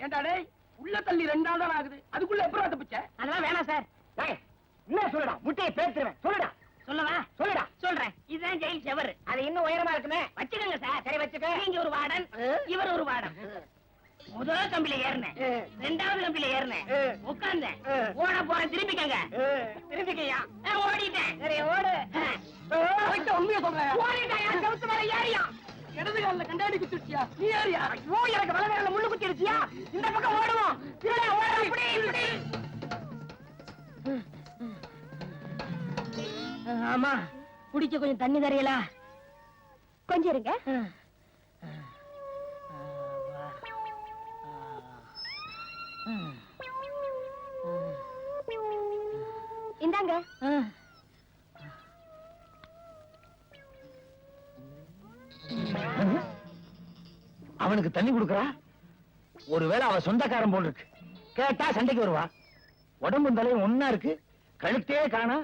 ஏண்டா டேய், உள்ள தள்ளி 2 நாள் தான் ஆகுது, அதுக்குள்ள எப்பறம் தப்பிச்ச? அதெல்லாம் வேணாம் சார். என்ன சொல்லுடா, முட்டையை பேத்துருவேன். சொல்லுடா. சொல்லவா? சொல்லுடா. சொல்றேன். இதுதான் ஜெயில் செவரு. அது இன்னும் உயரமா இருக்குமே. வச்சுக்கோங்க சார். சரி வச்சுக்க. நீங்க ஒரு வார்டன், இவர் ஒரு வார்டன். முதல் கம்பில ஏறினேன், 2வது கம்பில ஏறினேன், உட்கார்ந்தேன், ஓட போறேன். திரும்பிக்கங்க. திரும்பிக்கையா? ஓடிட்டேன். சரி ஓடு. உண்மையை சொல்றேன். ஓடிட்டாயா? செவுத்து மேல ஏறியா? இடது காலில் கண்டாடி குத்திருச்சியா? நீ ஏறியா? ஐயோ, எனக்கு வலது முள்ளு குத்திருச்சியா? இந்த பக்கம் ஓடுவோம். திருட ஓட. இப்படி இப்படி. ஆமா, குடிக்க கொஞ்சம் தண்ணி தரையலா? கொஞ்சம் இருங்க. இந்தாங்க. அவனுக்கு தண்ணி கொடுக்கறா? ஒருவேளை அவ சொந்தக்காரன் போல் இருக்கு. கேட்டா சண்டைக்கு வருவா. உடம்பு தலையும் ஒன்னா இருக்கு, கழுத்தே காணா.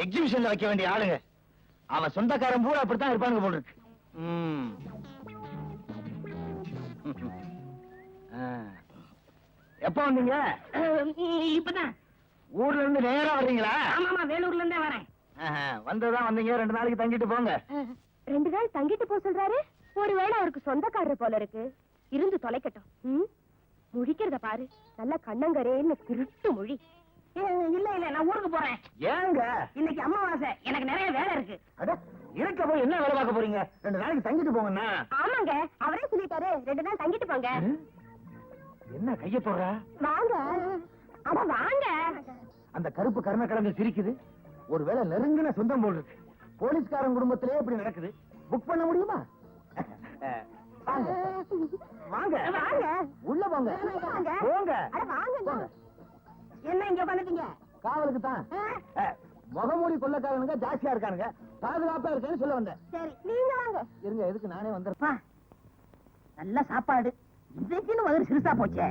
எக்ஸிபிஷன்ல வைக்க வேண்டிய ஆளுங்க. அவன் சொந்தக்காரன் பூரா அப்படித்தான் இருப்பானுங்க போல் இருக்கு. எப்ப வந்தீங்க? இப்பதான். ஊர்ல இருந்து நேரா வர்றீங்களா? ஆமாமா, வேலூர்ல இருந்தே வரேன். வந்ததான் வந்தீங்க. 2 நாளைக்கு தங்கிட்டு போங்க. 2 நாள் தங்கிட்டு போ சொல்றாரு. ஒருவேளை அவருக்கு சொந்தக்காரர் போல இருக்கு. இருந்து தொலைக்கட்டும். முழிக்கிறத பாரு, நல்ல கண்ணங்கரேன்னு திருட்டு மொழி. இல்ல இல்ல, நான் ஊருக்கு போறேன். ஏங்க? இன்னைக்கு அமாவாசை, எனக்கு நிறைய வேலை இருக்கு. இருக்க போய் என்ன வேலை பார்க்க போறீங்க? 2 நாளைக்கு தங்கிட்டு போங்கண்ணா. ஆமாங்க, அவரே சொல்லிட்டாரு 2 நாள் தங்கிட்டு போங்க. என்ன கைய போடுற? வாங்க. அட வாங்க. அந்த கருப்பு கர்ண கடந்து சிரிக்குது. ஒருவேளை நெருங்கின சொந்தம் போல் இருக்கு. போலீஸ்காரன் குடும்பத்திலே இப்படி நடக்குது. புக் பண்ண முடியுமா? வாங்க வாங்க வாங்க. உள்ள போங்க. போங்க. அட வாங்க. என்ன இங்க வந்துட்டீங்க? காவலுக்கு தான். முகமூடி கொள்ளக்காரனுங்க ஜாஸ்தியா இருக்கானுங்க. பாதுகாப்பா இருக்கேன்னு சொல்ல வந்தேன். சரி, நீங்க வாங்க. இருங்க, எதுக்கு நானே வந்துருப்பேன். நல்ல சாப்பாடு. இன்றைக்குன்னு வயிறு சிறுசா போச்சே.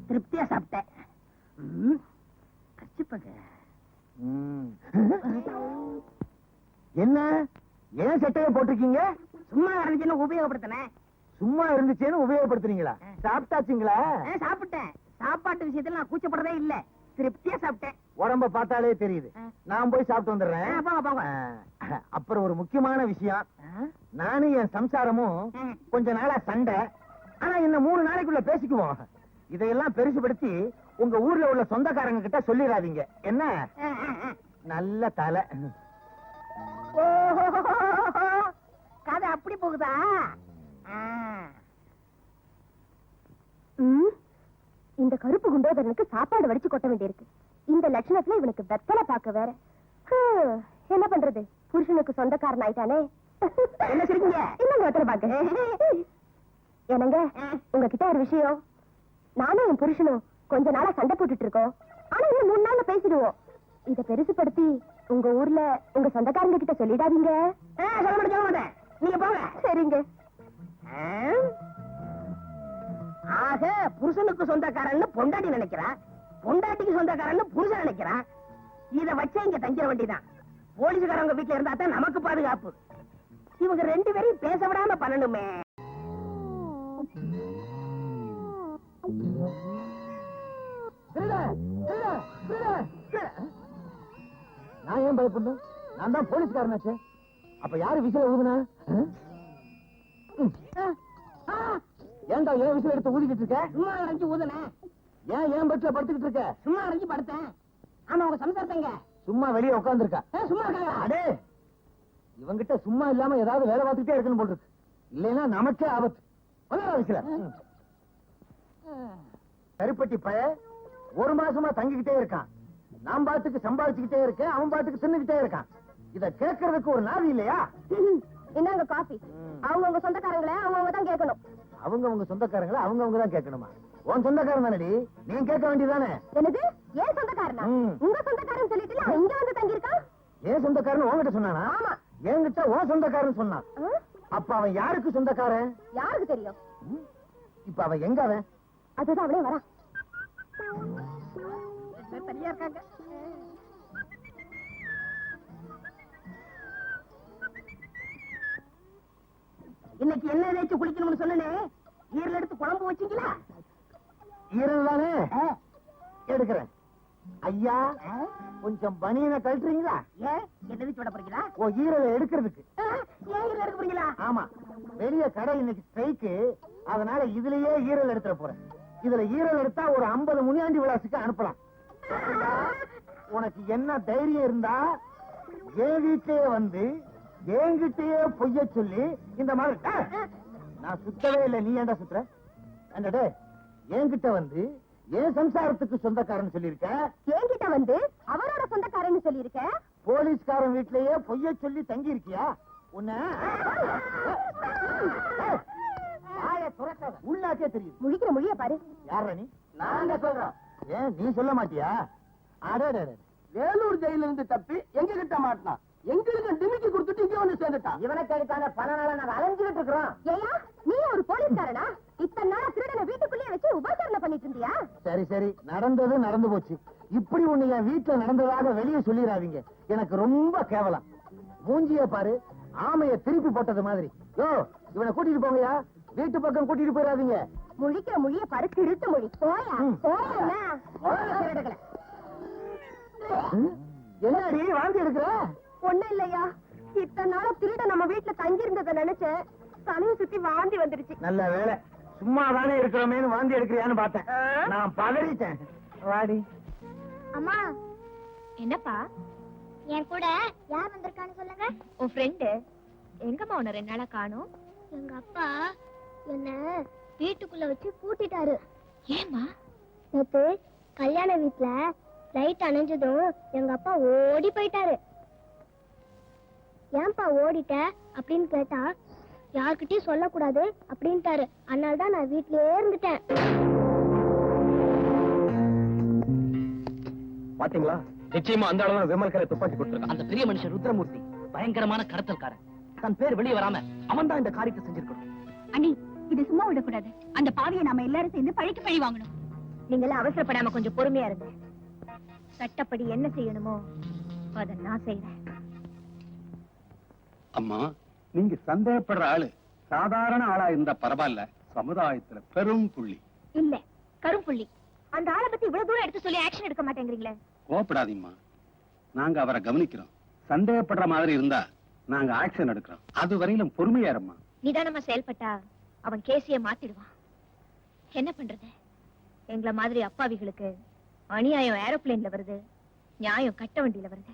திருப்தியா சாப்பிட்டேன். கச்சிப்பங்க. என்ன ஏன் சட்டையை போட்டிருக்கீங்க? சும்மா இருந்துச்சுன்னு உபயோகப்படுத்தினேன். சும்மா இருந்துச்சேன்னு உபயோகப்படுத்துறீங்களா? சாப்பிட்டாச்சுங்களா? சாப்பிட்டேன். சாப்பாட்டு விஷயத்துல நான் கூச்சப்படுறதே இல்ல. திருப்தியா சாப்பிட்டேன். உடம்ப பார்த்தாலே தெரியுது. நான் போய் சாப்பிட்டு வந்துடுறேன். போங்க போங்க. அப்புறம் ஒரு முக்கியமான விஷயம். நானும் என் சம்சாரமும் கொஞ்ச நாளா சண்டை. ஆனா இன்னும் 3 நாளைக்குள்ள பேசிக்குவோம். இதையெல்லாம் பெருசுபடுத்தி உங்க ஊர்ல உள்ள சொந்தக்காரங்க கிட்ட சொல்லிடாதீங்க. என்ன? நல்ல தலை. கதை அப்படி போகுதா? இந்த கருப்பு குண்டோதரனுக்கு சாப்பாடு வடிச்சு கொட்ட வேண்டியிருக்கு. இந்த லட்சணத்துல இவனுக்கு வெத்தலை பார்க்க வேற. என்ன பண்றது? புருஷனுக்கு சொந்தக்காரன் ஆயிட்டானே. என்ன சொல்றீங்க? இன்னும் வெத்தலை பார்க்க. என்னங்க, உங்ககிட்ட ஒரு விஷயம். நானும் என் புருஷனும் கொஞ்ச நாளா சண்டை போட்டுட்டு இருக்கோம். ஆனா இன்னும் 3 நாள்ல பேசிடுவோம். இத பெருசுபடுத்தி உங்க ஊர்ல உங்க சொந்தக்காரங்க கிட்ட சொல்லிடாதீங்க. சொல்ல மாட்டேன். நீங்க போங்க. சரிங்க. ஆக புருஷனுக்கு சொந்தக்காரன்னு பொண்டாட்டி நினைக்கிறான், பொண்டாட்டிக்கு சொந்தக்காரன்னு புருஷன் நினைக்கிறான். இத வச்சா இங்க தங்கிட வேண்டியதான். போலீஸ்காரங்க வீட்டுல இருந்தா தான் நமக்கு பாதுகாப்பு. இவங்க 2 பேரையும் பேச விடாம பண்ணணுமே. நான் ஏன் பயப்படணும்? நான் தான் போலீஸ்காரனாச்சே. அப்ப யாரு விசில ஊதுனா? ஏன்டா ஏன் விசில் எடுத்து ஊதிக்கிட்டு இருக்க? சும்மா அரைஞ்சு ஊதுன. ஏன் பெட்ல படுத்துக்கிட்டு இருக்க? சும்மா அரைஞ்சு படுத்தேன். ஆமா, உங்க சம்சாரத்தங்க சும்மா வெளியே உட்கார்ந்துருக்கா. சும்மா இருக்காங்க. அடே, இவங்கிட்ட சும்மா இல்லாம ஏதாவது வேலை பார்த்துட்டே இருக்கணும் போல் இருக்கு. இல்லைன்னா நமக்கே ஆபத்து. விசில கருப்பட்டி பய 1 மாசமா தங்கிக்கிட்டே இருக்கான். நான் பாட்டுக்கு சம்பாதிச்சுக்கிட்டே இருக்கேன், அவன் பாட்டுக்கு தின்னுக்கிட்டே இருக்கான். இத கேட்கறதுக்கு ஒரு நாதி இல்லையா? என்னங்க காபி? அவங்க சொந்தக்காரங்களே அவங்க தான் கேட்கணும். அவங்க சொந்தக்காரங்கள அவங்க தான் கேட்கணுமா? உன் சொந்தக்காரன் தானடி, நீ கேட்க வேண்டியதானே? என்னது? ஏன் சொந்தக்காரனா? உங்க சொந்தக்காரன் சொல்லிட்டு இங்க வந்து தங்கி இருக்கான். ஏன் சொந்தக்காரன் உன்கிட்ட சொன்னானா? ஆமா, என்கிட்ட உன் சொந்தக்காரன் சொன்னான். அப்ப அவன் யாருக்கு சொந்தக்காரன்? யாருக்கு தெரியும்? இப்ப அவன் எங்க? அவன் அதுதான் அவனே வரா. தனியா இருக்காங்க. இன்னைக்கு என்ன தேய்ச்சி குளிக்கணும்னு சொன்னே, ஈரல் எடுத்து குழம்பு வச்சீங்களா? ஈரல் தானே எடுக்கிறேன். ஐயா கொஞ்சம் பனியனை கழட்டுறீங்களா? ஏன் என்ன வச்சு விட போறீங்களா? ஓ, ஈரலை எடுக்கிறதுக்கு. ஏன் ஈரல் எடுக்க போறீங்களா? ஆமா, வெளிய கடை இன்னைக்கு ஸ்ட்ரைக்கு, அதனால இதுலயே ஈரல் எடுத்துற போறேன். இதுல ஈரல் எடுத்தா ஒரு 50 முனியாண்டி விலாசுக்கு அனுப்பலாம். ஐயா, உனக்கு என்ன தைரியம் இருந்தா என் வீட்லயே வந்து என்கிட்டயே பொய்ய சொல்லி இந்த மாதிரி நான் சுத்தவே இல்லை, நீ ஏன்டா சுத்துற? அண்டடே, என்கிட்ட வந்து என் சம்சாரத்துக்கு சொந்தக்காரன் சொல்லியிருக்க, என்கிட்ட வந்து அவரோட சொந்தக்காரன்னு சொல்லியிருக்க. போலீஸ்காரன் வீட்லயே பொய்ய சொல்லி தங்கி இருக்கியா? உன்ன உள்ளாக்கே தெரியுது. முழிக்கிற மொழிய பாரு. யார நீ? நாங்க சொல்றோம். ஏன் நீ சொல்ல மாட்டியா? அடடே, வேலூர் ஜெயில இருந்து தப்பி எங்க கிட்ட மாட்டினான். எங்களுக்கு டிமிக்கி கொடுத்துட்டு இங்க வந்து சேர்ந்துட்டான். இவனுக்கு அதுக்கான பல நாளா நாங்க அலைஞ்சுகிட்டு இருக்கிறோம். ஏயா, நீ ஒரு போலீஸ்காரனா? இத்தனை நாளா திருடனை வீட்டுக்குள்ளேயே வச்சு உபசரணை பண்ணிட்டு இருந்தியா? சரி சரி, நடந்தது நடந்து போச்சு. இப்படி ஒண்ணு என் வீட்டுல நடந்ததாக வெளியே சொல்லிடாதீங்க, எனக்கு ரொம்ப கேவலம். மூஞ்சிய பாரு, ஆமைய திருப்பி போட்டது மாதிரி. யோ, இவனை கூட்டிட்டு போங்கயா, வீட்டு பக்கம் கூட்டிட்டு போயிடாதீங்க. முழிக்கிற மொழிய பாரு, திருட்டு மொழி. போயா போயா. என்னடி வாந்தி எடுக்கிற? ஒண்ணும் இல்லையா, இத்தனை நாளா திருட நம்ம வீட்டுல தங்கி இருந்ததை நினைச்சேன், தலையை சுத்தி வாந்தி வந்துருச்சு. நல்ல வேலை, சும்மா தானே இருக்கிறோமேனு வாந்தி எடுக்கிறியான்னு பார்த்தேன். நான் பதறிட்டேன். வாடி. அம்மா. என்னப்பா? என் கூட யார் வந்திருக்கான்னு சொல்லுங்க. உன் ஃப்ரெண்டு. எங்கம்மா உன்னை 2 நாளா காணோம்? எங்க அப்பா என்ன வீட்டுக்குள்ள வச்சு பூட்டிட்டாரு. ஏமா? நேத்து கல்யாண வீட்டுல லைட் அணைஞ்சதும் எங்க அப்பா ஓடி போயிட்டாரு. ஏன்பா ஓடிட்ட அப்படின்னு கேட்டா, யார்கிட்டயும் சொல்லக்கூடாது அப்படின்ட்டாரு. அதனாலதான் நான் வீட்லயே இருந்துட்டேன். பாத்தீங்களா, நிச்சயமா அந்த அளவு விமல்கரை துப்பாக்கி கொடுத்திருக்கான். அந்த பெரிய மனுஷன் ருத்ரமூர்த்தி பயங்கரமான கடத்தல்காரன். தன் பேர் வெளியே வராம அவன் தான் இந்த காரியத்தை செஞ்சிருக்கணும். அண்ணி, இது சும்மா விடக்கூடாது. அந்த பாவியை நாம எல்லாரும் சேர்ந்து பழிக்கு பழி வாங்கணும். நீங்க எல்லாம் அவசரப்படாம கொஞ்சம் பொறுமையா இருங்க. சட்டப்படி என்ன செய்யணுமோ அதை நான் செய்யறேன். அம்மா, நீங்க சந்தேகப்படுற ஆளு சாதாரண ஆளா இருந்தா பரவாயில்ல, சமுதாயத்துல பெரும் புள்ளி. இல்ல, கரும்புள்ளி. அந்த ஆளை பத்தி இவ்வளவு தூரம் எடுத்து சொல்லி ஆக்ஷன் எடுக்க மாட்டேங்கிறீங்களே. கோபப்படாதீங்கம்மா, நாங்க அவரை கவனிக்கிறோம். சந்தேகப்படுற மாதிரி இருந்தா நாங்க ஆக்ஷன் எடுக்கிறோம். அது வரையிலும் பொறுமையா இருமா. நிதானமா செயல்பட்டா அவன் கேசிய மாத்திடுவான். என்ன பண்றது? எங்களை மாதிரி அப்பாவிகளுக்கு அநியாயம் ஏரோப்ளேன்ல வருது, நியாயம் கட்ட வண்டியில வருது.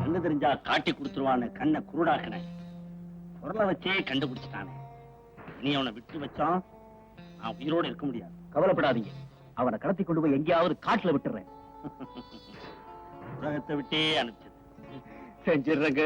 கண்ணு தெரிஞ்சா காட்டி கொடுத்துருவான்னு கண்ணை குருடாக்கின குரலை வச்சே கண்டுபிடிச்சிட்டானே. இனி அவனை விட்டு வச்சான் நான் உயிரோட இருக்க முடியாது. கவலைப்படாதீங்க, அவனை கடத்தி கொண்டு போய் எங்கேயாவது காட்டுல விட்டுறேன். உலகத்தை விட்டே அனுப்பிச்சது செஞ்சிடுறேங்க.